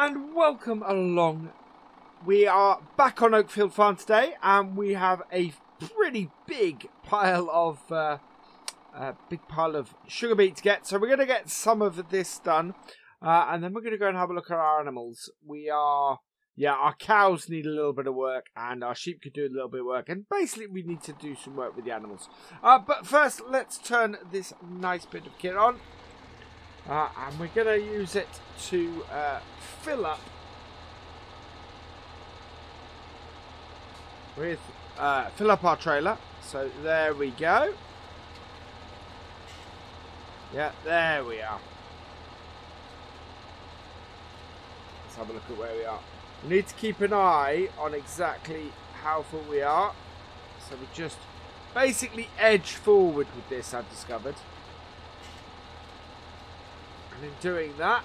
and welcome along. We are back on Oakfield farm today, and we have a pretty big pile of sugar beet to get. So we're going to get some of this done, and then we're going to go and have a look at our animals. Our cows need a little bit of work, and our sheep could do a little bit of work, and basically we need to do some work with the animals. But first, let's turn this nice bit of kit on. And we're going to use it to fill up our trailer. So there we go. Yeah, there we are. Let's have a look at where we are. We need to keep an eye on exactly how full we are. So we just basically edge forward with this, I've discovered. And in doing that,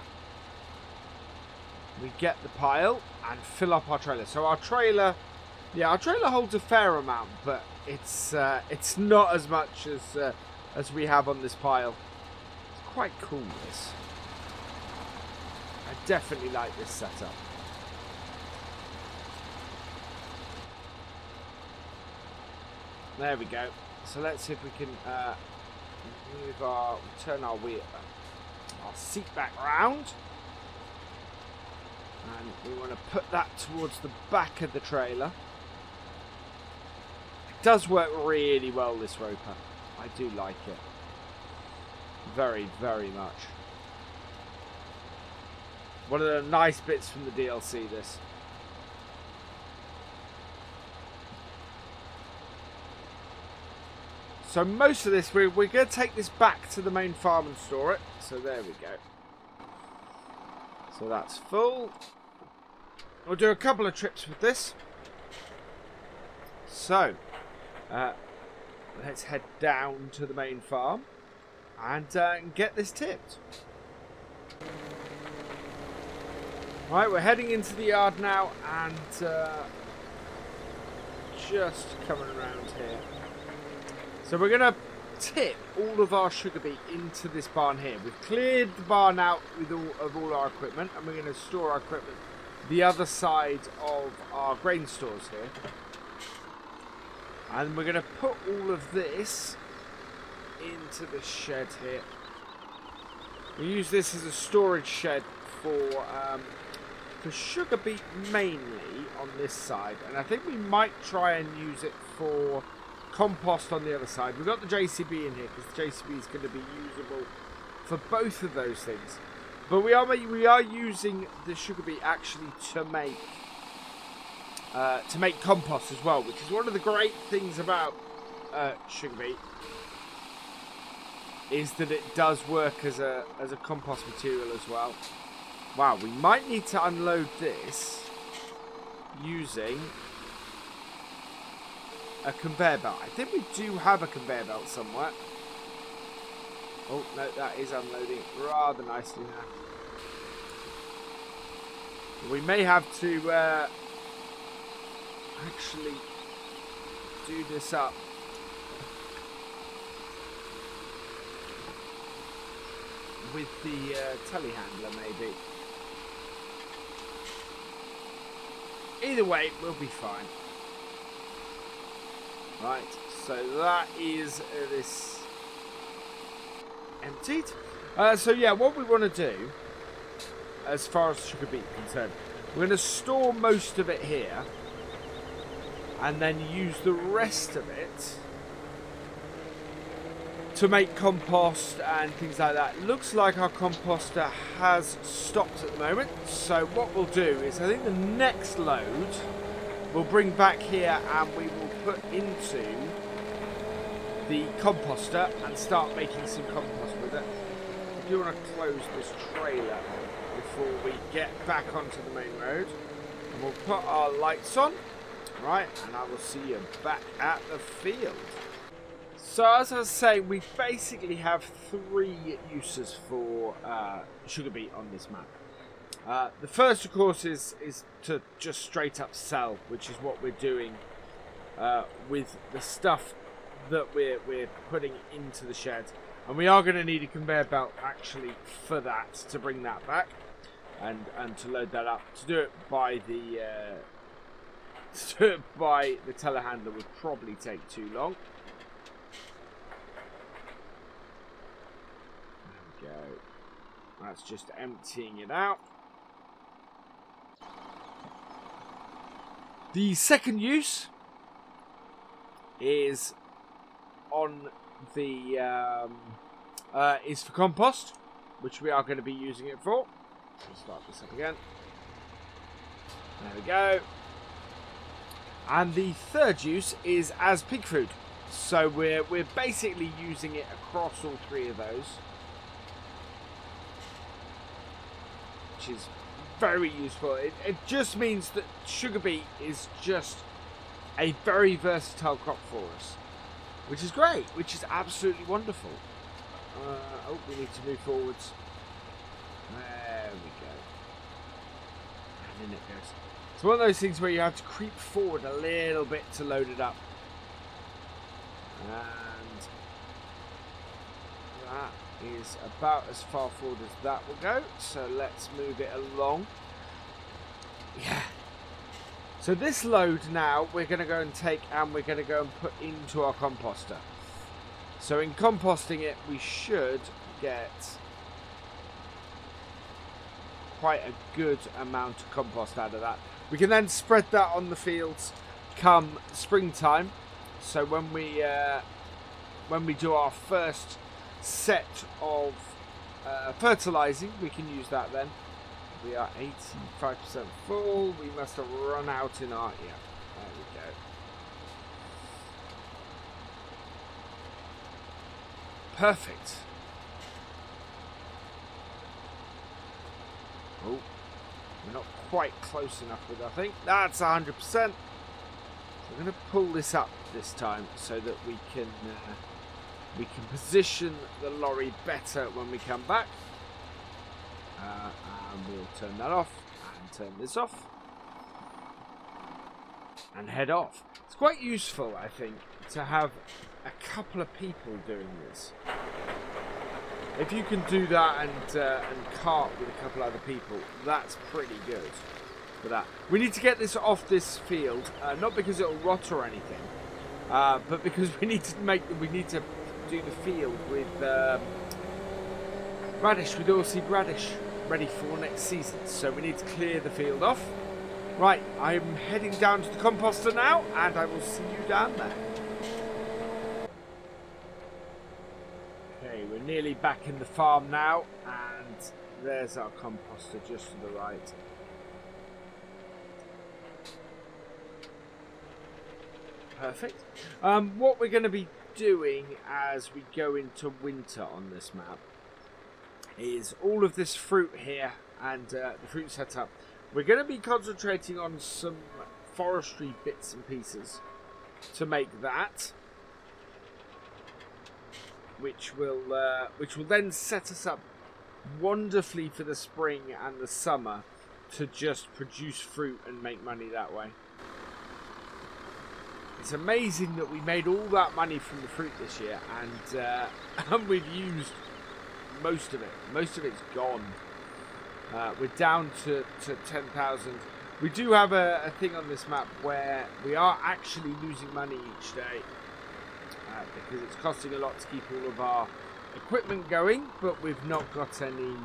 we get the pile and fill up our trailer. So our trailer holds a fair amount, but it's not as much as we have on this pile. It's quite cool, this. I definitely like this setup. There we go. So let's see if we can turn our seat back round, and we want to put that towards the back of the trailer. It does work really well, this roper. I do like it very, very much. One of the nice bits from the DLC, this. So most of this, we're going to take this back to the main farm and store it. So there we go. So that's full. We'll do a couple of trips with this. So, let's head down to the main farm and get this tipped. Right, we're heading into the yard now and just coming around here. So we're going to tip all of our sugar beet into this barn here. We've cleared the barn out with all our equipment, and we're going to store our equipment the other side of our grain stores here. And we're going to put all of this into the shed here. We use this as a storage shed for sugar beet mainly on this side, and I think we might try and use it for compost on the other side. We've got the JCB in here because the JCB is going to be usable for both of those things. But we are using the sugar beet actually to make compost as well, which is one of the great things about sugar beet, is that it does work as a compost material as well. Wow, we might need to unload this using a conveyor belt. I think we do have a conveyor belt somewhere. Oh, no, that is unloading rather nicely now. We may have to actually do this up. With the telehandler, maybe. Either way, we'll be fine. Right, so that is this emptied. So yeah, what we want to do, as far as sugar beet is concerned, we're going to store most of it here, and then use the rest of it to make compost and things like that. It looks like our composter has stopped at the moment, so what we'll do is, I think the next load we'll bring back here and we will put into the composter and start making some compost with it. I do want to close this trailer before we get back onto the main road, and we'll put our lights on. Right, and I will see you back at the field. So as I was saying, we basically have 3 uses for sugar beet on this map. The first, of course, is to just straight up sell, which is what we're doing with the stuff that we're putting into the shed. And we are going to need a conveyor belt actually for that, to bring that back. and to load that up. To do it by the telehandler would probably take too long. There we go. That's just emptying it out. The second use is on the is for compost, which we are going to be using it for. Let's start this up again. There we go. And the third use is as pig food. So we're basically using it across all three of those, which is very useful. It just means that sugar beet is just a very versatile crop for us, which is great, which is absolutely wonderful. Oh, we need to move forwards. There we go. And in it goes. It's one of those things where you have to creep forward a little bit to load it up. And that is about as far forward as that will go. So let's move it along. Yeah. So this load now we're going to go and take and we're going to go and put into our composter. So in composting it, we should get quite a good amount of compost out of that. We can then spread that on the fields come springtime. So when we do our first set of fertilizing, we can use that then. We are 85% full. We must have run out in our... Yeah, there we go. Perfect. Oh, we're not quite close enough with, I think. That's 100%. So we're going to pull this up this time so that we can position the lorry better when we come back. And we'll turn that off and turn this off and head off. It's quite useful, I think, to have a couple of people doing this. If you can do that and cart with a couple other people, that's pretty good for that. We need to get this off this field, not because it'll rot or anything, but because we need to do the field with radish, with oilseed radish, ready for next season. So we need to clear the field off. Right, I'm heading down to the composter now, and I will see you down there. Okay, we're nearly back in the farm now, and there's our composter just to the right. Perfect. What we're going to be doing as we go into winter on this map is all of this fruit here and the fruit setup. We're going to be concentrating on some forestry bits and pieces to make that, which will then set us up wonderfully for the spring and the summer to just produce fruit and make money that way. It's amazing that we made all that money from the fruit this year, and we've used most of it. Most of it's gone. We're down to 10,000. We do have a thing on this map where we are actually losing money each day because it's costing a lot to keep all of our equipment going, but we've not got any.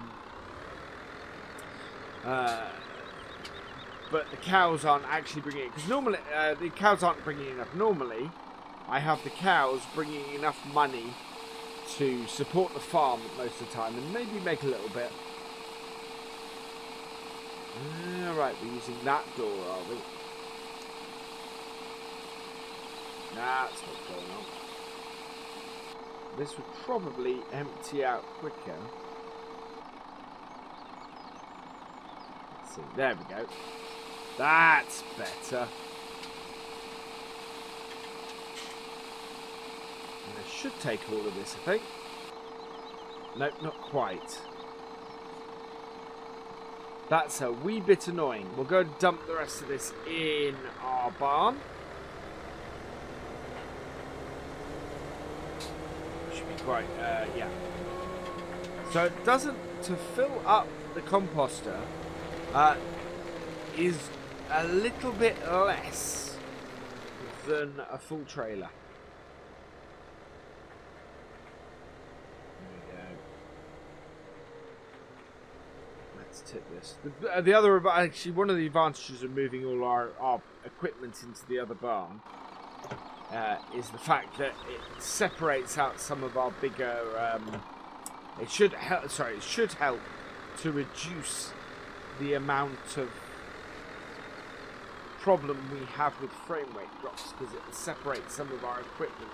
But the cows aren't actually bringing it, because normally the cows aren't bringing enough. Normally, I have the cows bringing enough money to support the farm most of the time, and maybe make a little bit. Alright, we're using that door, are we? That's what's going on. This would probably empty out quicker. Let's see, there we go. That's better. And I should take all of this, I think. Nope, not quite. That's a wee bit annoying. We'll go and dump the rest of this in our barn. Should be quite, yeah. So it doesn't to fill up the composter is a little bit less than a full trailer. Tip this. The other, actually, one of the advantages of moving all our equipment into the other barn is the fact that it separates out some of our bigger. It should help. Sorry, it should help to reduce the amount of problem we have with frame rate drops, because it separates some of our equipment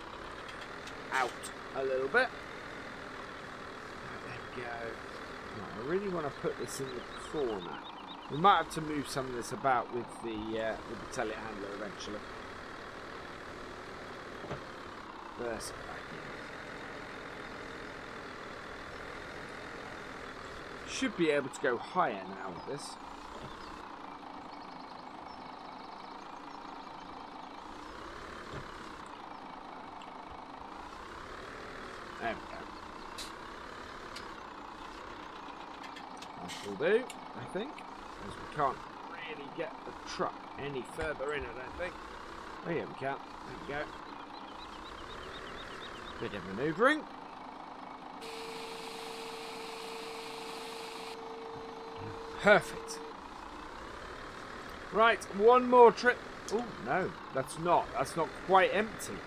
out a little bit. There we go. I really want to put this in the corner. We might have to move some of this about with the telehandler eventually. Burst back in. Should be able to go higher now with this. There we go. Will do, I think, because we can't really get the truck any further in, I don't think. Oh yeah, we can. There we go. Bit of manoeuvring. Perfect. Right, one more trip. Oh no, that's not quite empty.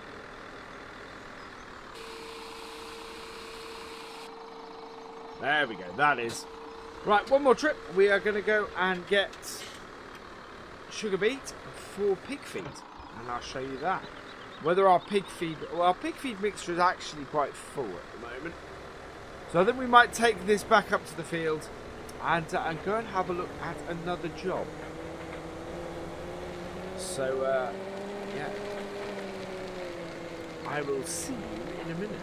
There we go, that is. Right, one more trip. We are going to go and get Sugarbeet for pig feed, and I'll show you that. Whether our pig feed mixture is actually quite full at the moment, so I think we might take this back up to the field and go and have a look at another job. So yeah, I will see you in a minute.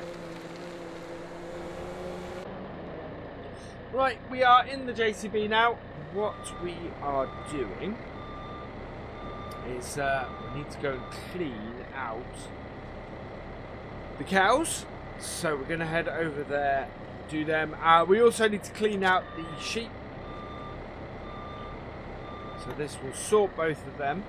Right, we are in the JCB now. What we are doing is we need to go and clean out the cows. So we're going to head over there, do them. We also need to clean out the sheep. So this will sort both of them.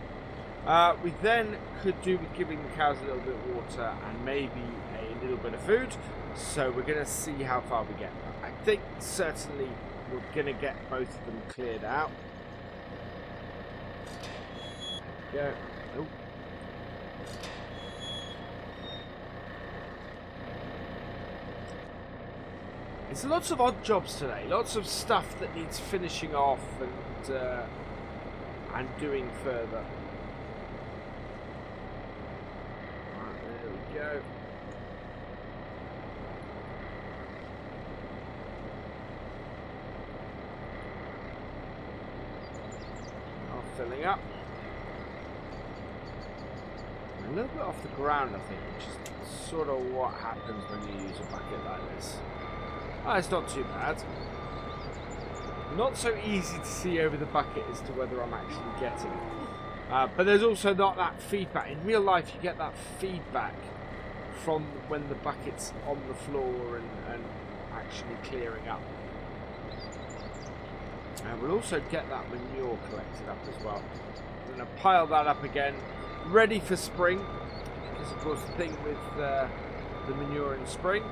We then could do with giving the cows a little bit of water and maybe a little bit of food. So we're going to see how far we get. I think certainly we're going to get both of them cleared out. There we go. Oh. It's lots of odd jobs today. Lots of stuff that needs finishing off and doing further. Right, there we go. Filling up. A little bit off the ground, I think, which is sort of what happens when you use a bucket like this. Oh, it's not too bad. Not so easy to see over the bucket as to whether I'm actually getting it. But there's also not that feedback. In real life, you get that feedback from when the bucket's on the floor and actually clearing up. And we'll also get that manure collected up as well. We're going to pile that up again, ready for spring. Because of course the thing with the manure in spring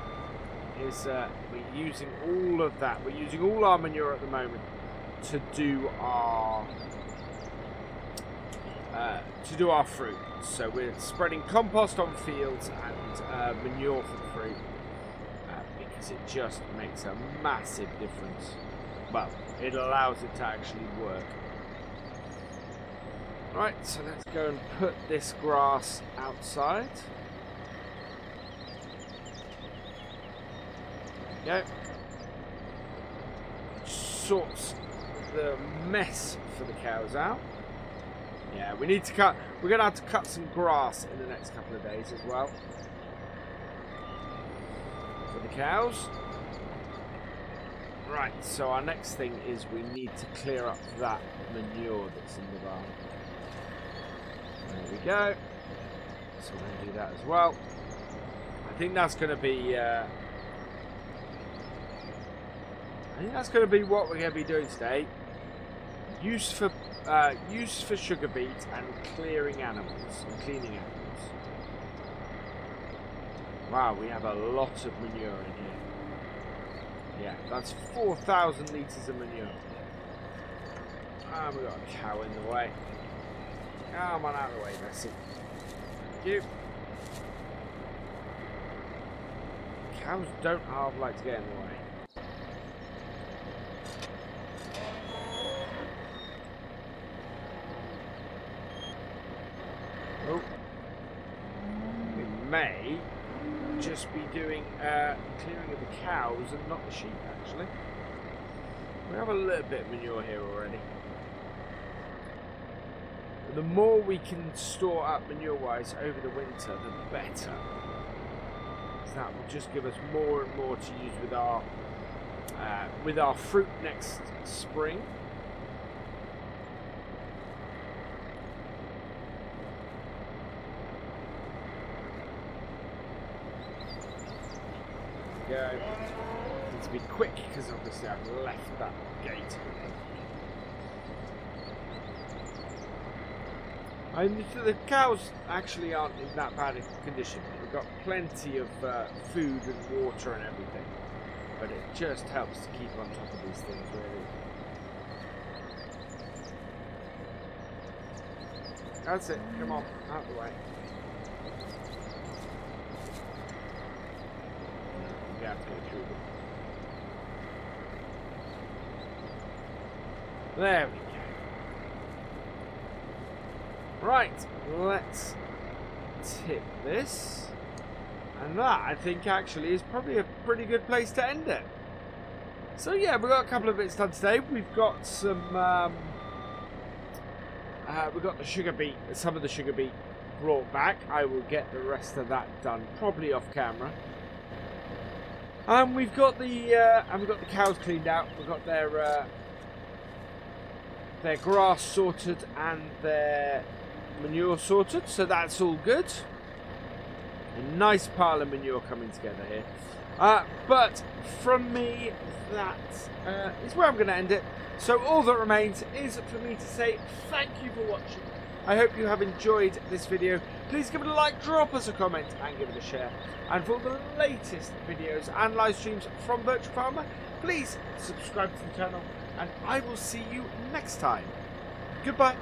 is we're using all of that. We're using all our manure at the moment to do our fruit. So we're spreading compost on fields and manure for the fruit because it just makes a massive difference. Well, it allows it to actually work. Right, so let's go and put this grass outside. There we go. Sorts the mess for the cows out. Yeah, we need to cut. We're going to have to cut some grass in the next couple of days as well. For the cows. Right, so our next thing is we need to clear up that manure that's in the barn. There we go. So we're going to do that as well. I think that's going to be I think that's going to be what we're going to be doing today. Use for Sugarbeet and clearing animals and cleaning animals. Wow, we have a lot of manure in here. Yeah, that's 4,000 litres of manure. And we've got a cow in the way. Come on out of the way, Bessie. Thank you. Cows don't half like to get in the way. Oh. We may just be doing clearing of the cows and not the sheep, actually. We have a little bit of manure here already. But the more we can store up manure-wise over the winter, the better. So that will just give us more and more to use with our fruit next spring. Go. Need to be quick because obviously I've left that gate open. And the cows actually aren't in that bad a condition. We've got plenty of food and water and everything, but it just helps to keep on top of these things, really. That's it. Come on, out of the way. We have to go through them. There we go. Right, let's tip this. And that, I think, actually is probably a pretty good place to end it. So yeah, we've got a couple of bits done today. We've got some, we've got the Sugarbeet, some of the Sugarbeet brought back. I will get the rest of that done, probably off camera. And we've got the cows cleaned out. We've got their grass sorted and their manure sorted, so that's all good. A nice pile of manure coming together here. But from me, that is where I'm going to end it. So all that remains is for me to say thank you for watching. I hope you have enjoyed this video. Please give it a like, drop us a comment and give it a share. And for the latest videos and live streams from FendtFarmer, please subscribe to the channel and I will see you next time. Goodbye.